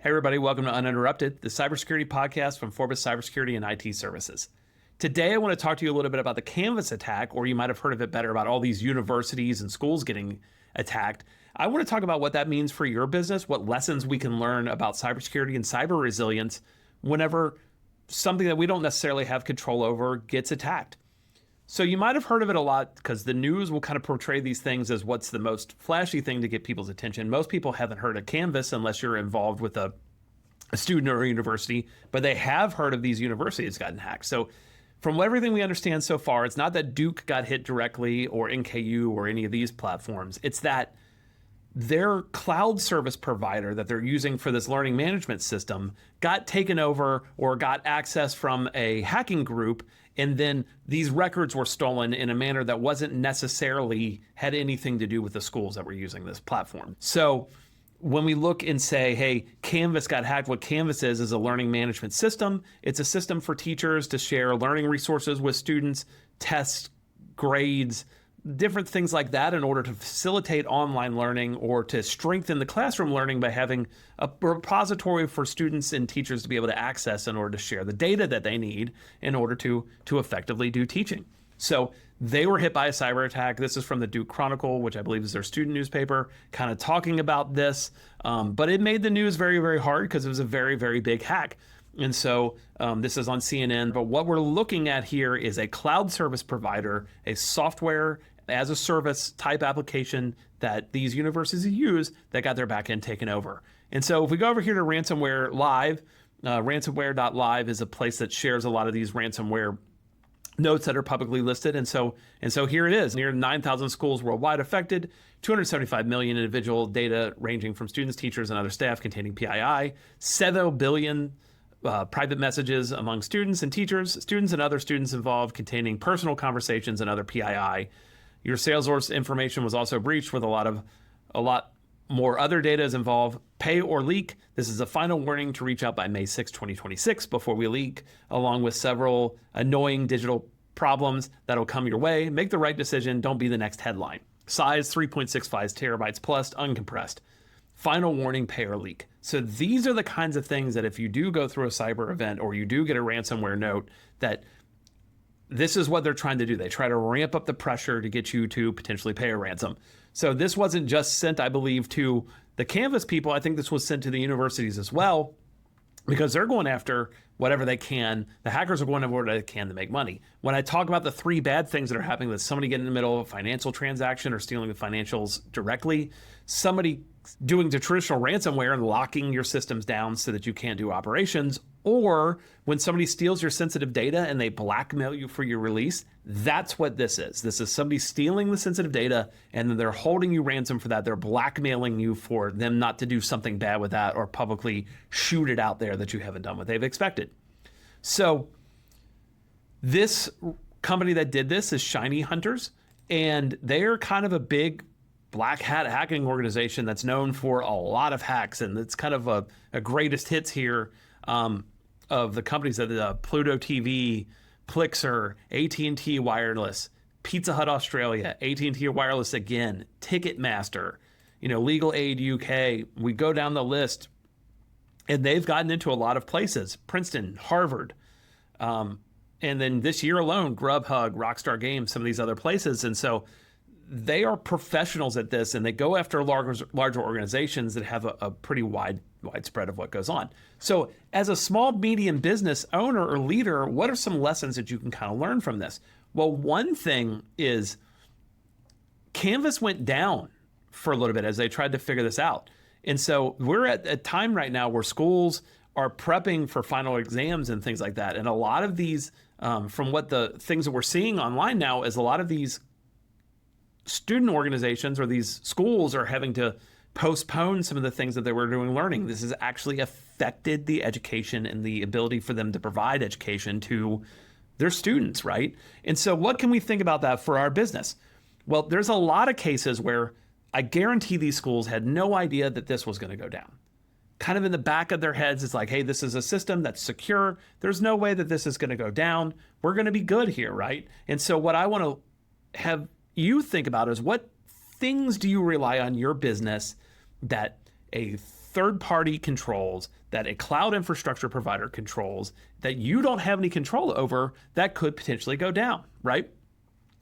Hey everybody, welcome to Uninterrupted, the cybersecurity podcast from Forbes Cybersecurity and IT Services. Today I want to talk to you a little bit about the Canvas attack, or you might have heard of it better about all these universities and schools getting attacked. I want to talk about what that means for your business, what lessons we can learn about cybersecurity and cyber resilience whenever something that we don't necessarily have control over gets attacked. So you might have heard of it a lot because the news will kind of portray these things as what's the most flashy thing to get people's attention. Most people haven't heard of Canvas unless you're involved with a student or a university, but they have heard of these universities gotten hacked. So from everything we understand so far, it's not that Duke got hit directly or NKU or any of these platforms. It's that their cloud service provider that they're using for this learning management system got taken over or got access from a hacking group, and then these records were stolen in a manner that wasn't necessarily had anything to do with the schools that were using this platform. So when we look and say, hey, Canvas got hacked, what Canvas is a learning management system. It's a system for teachers to share learning resources with students, tests, grades, different things like that in order to facilitate online learning or to strengthen the classroom learning by having a repository for students and teachers to be able to access in order to share the data that they need in order to effectively do teaching. So they were hit by a cyber attack. This is from the Duke Chronicle, which I believe is their student newspaper, kind of talking about this. But it made the news very, very hard because it was a very, very big hack. And so this is on CNN. But what we're looking at here is a cloud service provider, a software as a service type application that these universities use that got their backend taken over. And so if we go over here to Ransomware Live, ransomware.live is a place that shares a lot of these ransomware notes that are publicly listed. And so here it is. Near 9,000 schools worldwide affected, 275 million individual data ranging from students, teachers, and other staff containing PII, 7 billion private messages among students and teachers, students and other students involved containing personal conversations and other PII. Your Salesforce information was also breached with a lot more other data is involved. Pay or leak. This is a final warning to reach out by May 6, 2026 before we leak, along with several annoying digital problems that'll come your way. Make the right decision. Don't be the next headline. Size 3.65 terabytes plus, uncompressed. Final warning, pay or leak. So these are the kinds of things that if you do go through a cyber event or you do get a ransomware note, that this is what they're trying to do. They try to ramp up the pressure to get you to potentially pay a ransom. So this wasn't just sent, I believe, to the Canvas people. I think this was sent to the universities as well, because they're going after whatever they can. The hackers are going after whatever they can to make money. When I talk about the three bad things that are happening, with somebody getting in the middle of a financial transaction or stealing the financials directly, somebody doing the traditional ransomware and locking your systems down so that you can't do operations, or when somebody steals your sensitive data and they blackmail you for your release, that's what this is. This is somebody stealing the sensitive data and then they're holding you ransom for that. They're blackmailing you for them not to do something bad with that or publicly shoot it out there that you haven't done what they've expected. So this company that did this is ShinyHunters, and they're kind of a big black hat hacking organization that's known for a lot of hacks, and it's kind of a greatest hits here of the companies that Pluto TV, Plixer, AT&T Wireless, Pizza Hut Australia, AT&T Wireless again, Ticketmaster, Legal Aid UK. We go down the list, and they've gotten into a lot of places: Princeton, Harvard, and then this year alone, Grubhub, Rockstar Games, some of these other places. And so they are professionals at this, and they go after larger organizations that have a pretty widespread of what goes on. So as a small, medium business owner or leader, what are some lessons that you can kind of learn from this? Well, one thing is Canvas went down for a little bit as they tried to figure this out. And so we're at a time right now where schools are prepping for final exams and things like that. And a lot of these, from what the things that we're seeing online now, is a lot of these student organizations or these schools are having to postpone some of the things that they were doing learning. This has actually affected the education and the ability for them to provide education to their students, right? And so what can we think about that for our business? Well, there's a lot of cases where I guarantee these schools had no idea that this was going to go down. Kind of in the back of their heads, it's like, hey, this is a system that's secure. There's no way that this is going to go down. We're going to be good here, right? And so what I want to have you think about is, what things do you rely on your business that a third-party controls that a cloud infrastructure provider controls that you don't have any control over that could potentially go down, right?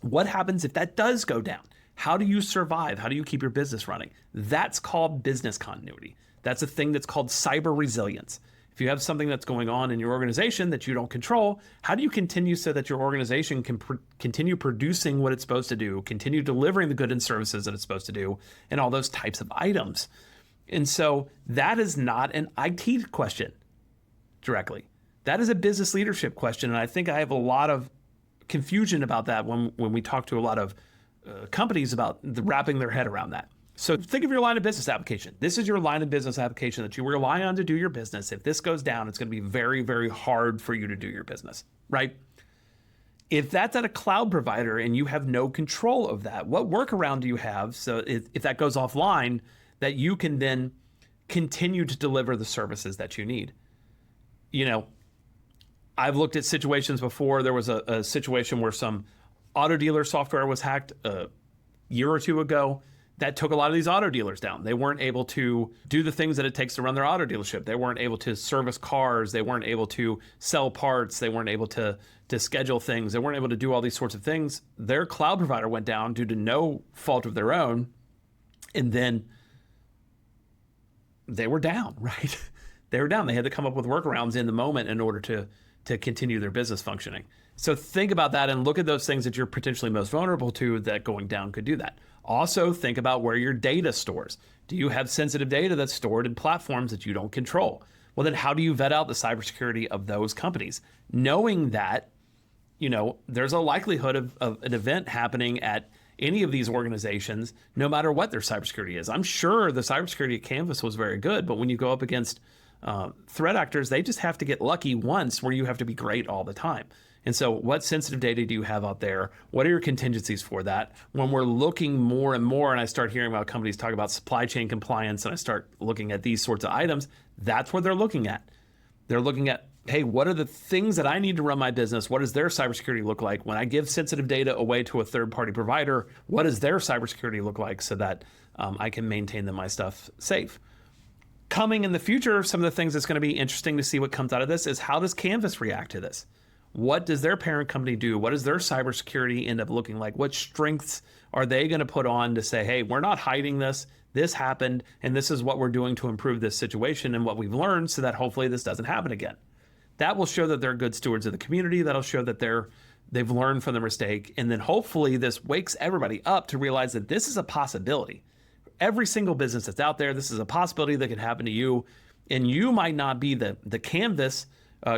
What happens if that does go down? How do you survive? How do you keep your business running? That's called business continuity. That's a thing that's called cyber resilience. If you have something that's going on in your organization that you don't control, how do you continue so that your organization can continue producing what it's supposed to do, continue delivering the goods and services that it's supposed to do, and all those types of items? And so that is not an IT question directly. That is a business leadership question. And I think I have a lot of confusion about that when we talk to a lot of companies about wrapping their head around that. So think of your line of business application. This is your line of business application that you rely on to do your business. If this goes down, it's going to be very, very hard for you to do your business, right? If that's at a cloud provider and you have no control of that, what workaround do you have so if that goes offline, that you can then continue to deliver the services that you need? You know, I've looked at situations before. There was a situation where some auto dealer software was hacked a year or two ago. That took a lot of these auto dealers down. They weren't able to do the things that it takes to run their auto dealership. They weren't able to service cars. They weren't able to sell parts. They weren't able to schedule things. They weren't able to do all these sorts of things. Their cloud provider went down due to no fault of their own. And then they were down, right? They were down. They had to come up with workarounds in the moment in order to continue their business functioning. So think about that and look at those things that you're potentially most vulnerable to that going down could do that. Also think about where your data stores. Do you have sensitive data that's stored in platforms that you don't control? Well, then how do you vet out the cybersecurity of those companies? Knowing that, you know, there's a likelihood of an event happening at any of these organizations, no matter what their cybersecurity is. I'm sure the cybersecurity at Canvas was very good, but when you go up against threat actors, they just have to get lucky once where you have to be great all the time. And so what sensitive data do you have out there? What are your contingencies for that? When we're looking more and more, and I start hearing about companies talk about supply chain compliance, and I start looking at these sorts of items, that's what they're looking at. They're looking at, hey, what are the things that I need to run my business? What does their cybersecurity look like? When I give sensitive data away to a third-party provider, what does their cybersecurity look like so that I can maintain my stuff safe? Coming in the future, some of the things that's going to be interesting to see what comes out of this is how does Canvas react to this? What does their parent company do? What does their cybersecurity end up looking like? What strengths are they going to put on to say, hey, we're not hiding this. This happened, and this is what we're doing to improve this situation and what we've learned so that hopefully this doesn't happen again. That will show that they're good stewards of the community. That'll show that they've learned from the mistake. And then hopefully this wakes everybody up to realize that this is a possibility. Every single business that's out there, this is a possibility that could happen to you. And you might not be the Canvas.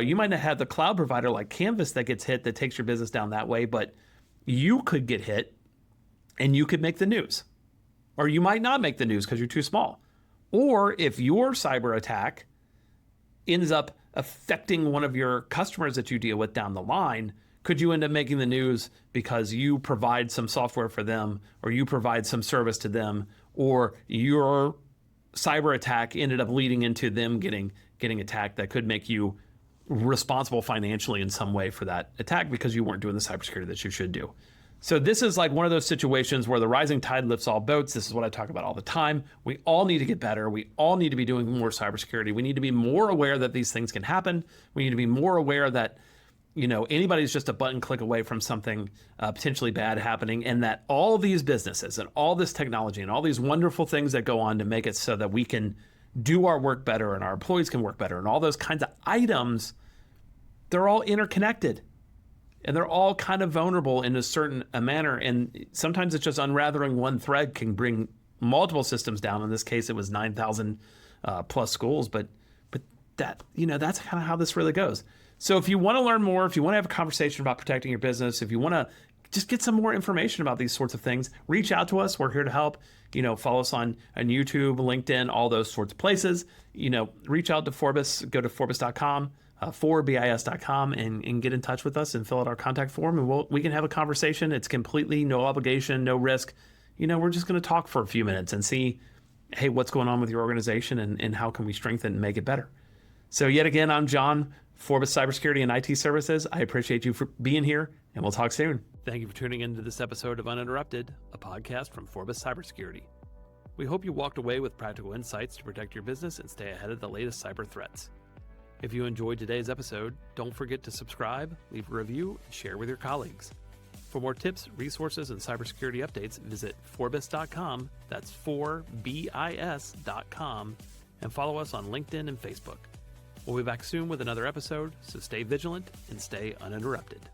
You might not have the cloud provider like Canvas that gets hit, that takes your business down that way, but you could get hit and you could make the news. Or you might not make the news because you're too small. Or if your cyber attack ends up affecting one of your customers that you deal with down the line, could you end up making the news because you provide some software for them, or you provide some service to them, or your cyber attack ended up leading into them getting attacked that could make you responsible financially in some way for that attack because you weren't doing the cybersecurity that you should do. So this is like one of those situations where the rising tide lifts all boats. This is what I talk about all the time. We all need to get better. We all need to be doing more cybersecurity. We need to be more aware that these things can happen. We need to be more aware that, you know, anybody's just a button click away from something potentially bad happening, and that all these businesses and all this technology and all these wonderful things that go on to make it so that we can do our work better and our employees can work better and all those kinds of items, they're all interconnected. And they're all kind of vulnerable in a certain manner. And sometimes it's just unraveling one thread can bring multiple systems down. In this case, it was 9,000 plus schools. But that, you know, that's kind of how this really goes. So if you want to learn more, if you want to have a conversation about protecting your business, if you want to just get some more information about these sorts of things, reach out to us. We're here to help. You know, follow us on YouTube, LinkedIn, all those sorts of places. You know, reach out to Forbes, go to Forbes.com. forbis.com and get in touch with us and fill out our contact form, and we can have a conversation. It's completely no obligation, no risk. You know, we're just going to talk for a few minutes and see, hey, what's going on with your organization and how can we strengthen and make it better. So yet again, I'm John, Forbes Cybersecurity and IT Services. I appreciate you for being here, and we'll talk soon. Thank you for tuning into this episode of Uninterrupted, a podcast from Forbes Cybersecurity. We hope you walked away with practical insights to protect your business and stay ahead of the latest cyber threats. If you enjoyed today's episode, don't forget to subscribe, leave a review, and share with your colleagues. For more tips, resources, and cybersecurity updates, visit Forbis.com, that's 4bis.com, and follow us on LinkedIn and Facebook. We'll be back soon with another episode, so stay vigilant and stay uninterrupted.